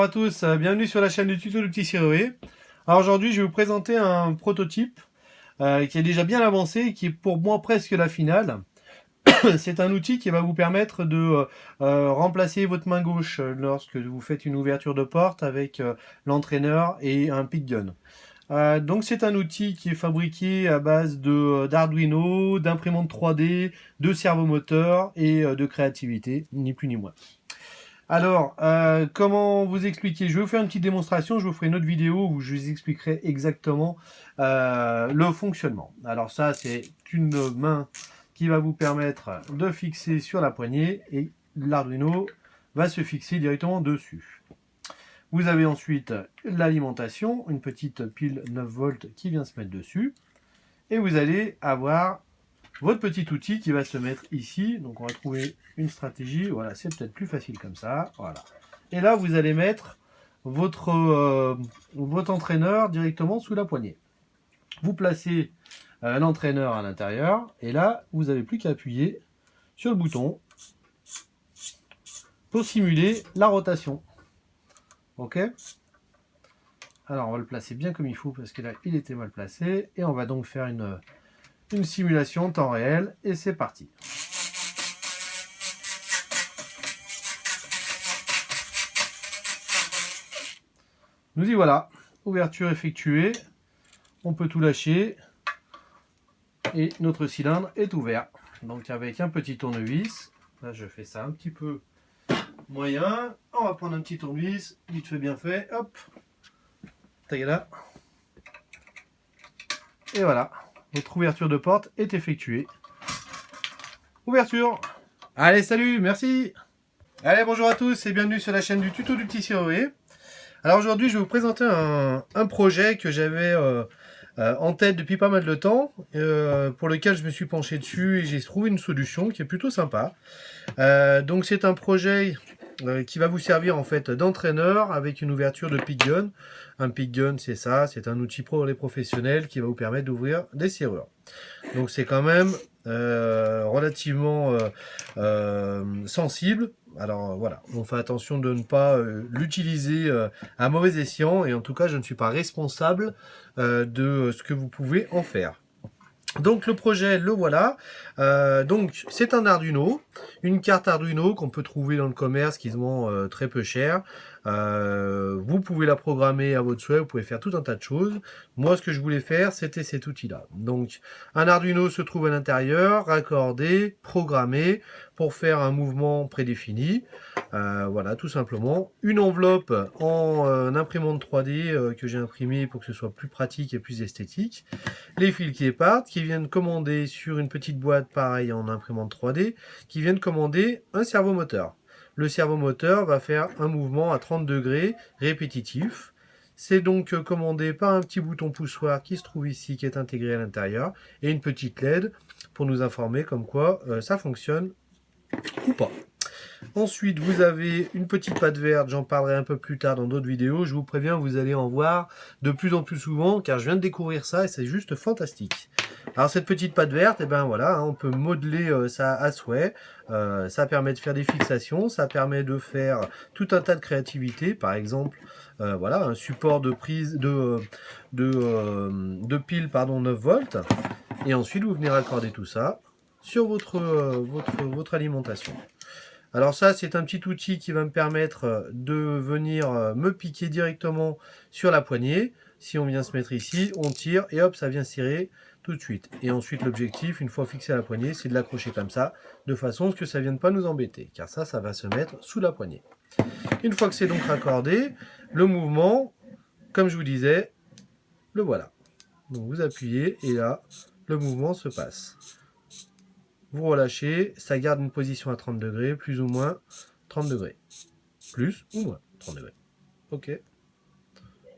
à tous, bienvenue sur la chaîne du tuto du petit serrurier. Alors aujourd'hui je vais vous présenter un prototype qui est déjà bien avancé et qui est pour moi presque la finale. C'est un outil qui va vous permettre de remplacer votre main gauche lorsque vous faites une ouverture de porte avec l'entraîneur et un pick gun. Donc c'est un outil qui est fabriqué à base d'Arduino, d'imprimantes 3D, de servomoteur et de créativité, ni plus ni moins. Alors, comment vous expliquer? Je vais vous faire une petite démonstration, je vous ferai une autre vidéo où je vous expliquerai exactement le fonctionnement. Alors ça, c'est une main qui va vous permettre de fixer sur la poignée et l'Arduino va se fixer directement dessus. Vous avez ensuite l'alimentation, une petite pile 9 volts qui vient se mettre dessus. Et vous allez avoir votre petit outil qui va se mettre ici. Donc on va trouver une stratégie. Voilà, c'est peut-être plus facile comme ça. Voilà. Et là, vous allez mettre votre entraîneur directement sous la poignée. Vous placez l'entraîneur à l'intérieur. Et là, vous n'avez plus qu'à appuyer sur le bouton pour simuler la rotation. Ok? Alors on va le placer bien comme il faut parce que là, il était mal placé. Et on va donc faire une simulation en temps réel et c'est parti. Nous y voilà, ouverture effectuée, on peut tout lâcher et notre cylindre est ouvert. Donc avec un petit tournevis, là je fais ça un petit peu moyen, on va prendre un petit tournevis, vite fait bien fait, hop, tagada. Et voilà. Votre ouverture de porte est effectuée. Ouverture. Allez, salut, merci. Allez, bonjour à tous et bienvenue sur la chaîne du tuto du petit serrurier. Alors aujourd'hui, je vais vous présenter un projet que j'avais en tête depuis pas mal de temps, pour lequel je me suis penché dessus et j'ai trouvé une solution qui est plutôt sympa. Donc c'est un projet qui va vous servir en fait d'entraîneur avec une ouverture de pick gun. Un pick gun, c'est ça, c'est un outil pour les professionnels qui va vous permettre d'ouvrir des serrures. Donc c'est quand même relativement sensible. Alors voilà, on fait attention de ne pas l'utiliser à mauvais escient et en tout cas je ne suis pas responsable de ce que vous pouvez en faire. Donc le projet, le voilà. Donc c'est un Arduino, une carte Arduino qu'on peut trouver dans le commerce qui se vend très peu cher. Vous pouvez la programmer à votre souhait, vous pouvez faire tout un tas de choses. Moi ce que je voulais faire c'était cet outil-là. Donc un Arduino se trouve à l'intérieur, raccordé, programmé pour faire un mouvement prédéfini. Voilà, tout simplement. Une enveloppe en imprimante 3D que j'ai imprimée pour que ce soit plus pratique et plus esthétique. Les fils qui partent, qui viennent commander sur une petite boîte pareil en imprimante 3D, qui viennent commander un servomoteur. Le servomoteur va faire un mouvement à 30 degrés répétitif. C'est donc commandé par un petit bouton poussoir qui se trouve ici, qui est intégré à l'intérieur, et une petite LED pour nous informer comme quoi ça fonctionne ou pas. Ensuite, vous avez une petite pâte verte, j'en parlerai un peu plus tard dans d'autres vidéos. Je vous préviens, vous allez en voir de plus en plus souvent, car je viens de découvrir ça et c'est juste fantastique. Alors cette petite pâte verte, et ben voilà, hein, on peut modeler ça à souhait. Ça permet de faire des fixations, ça permet de faire tout un tas de créativité. Par exemple, voilà, un support de prise de pile, pardon, 9 volts. Et ensuite, vous venez raccorder tout ça sur votre alimentation. Alors ça, c'est un petit outil qui va me permettre de venir me piquer directement sur la poignée. Si on vient se mettre ici, on tire et hop, ça vient serrer tout de suite. Et ensuite, l'objectif, une fois fixé à la poignée, c'est de l'accrocher comme ça, de façon à ce que ça ne vienne pas nous embêter, car ça va se mettre sous la poignée. Une fois que c'est donc raccordé, le mouvement, comme je vous disais, le voilà. Donc vous appuyez et là, le mouvement se passe. Vous relâchez, ça garde une position à 30 degrés, plus ou moins 30 degrés. Plus ou moins 30 degrés. Ok.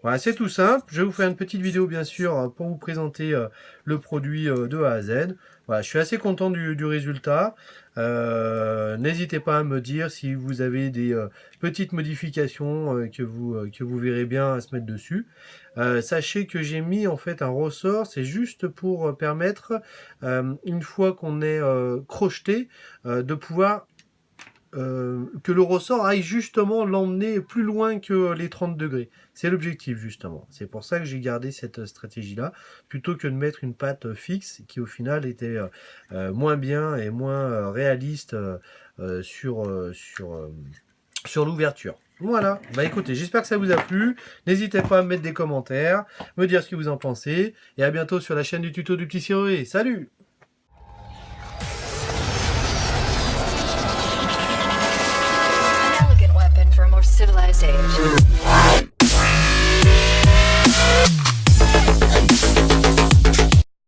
Voilà, c'est tout simple. Je vais vous faire une petite vidéo, bien sûr, pour vous présenter le produit de A à Z. Voilà, je suis assez content du résultat. N'hésitez pas à me dire si vous avez des petites modifications que vous verrez bien à se mettre dessus. Sachez que j'ai mis en fait un ressort, c'est juste pour permettre, une fois qu'on est crocheté, de pouvoir que le ressort aille justement l'emmener plus loin que les 30 degrés. C'est l'objectif justement. C'est pour ça que j'ai gardé cette stratégie-là, plutôt que de mettre une pâte fixe qui au final était moins bien et moins réaliste sur l'ouverture. Voilà, bah écoutez, j'espère que ça vous a plu. N'hésitez pas à me mettre des commentaires, me dire ce que vous en pensez. Et à bientôt sur la chaîne du tuto du petit serrurier. Salut! An elegant weapon for a more civilized age.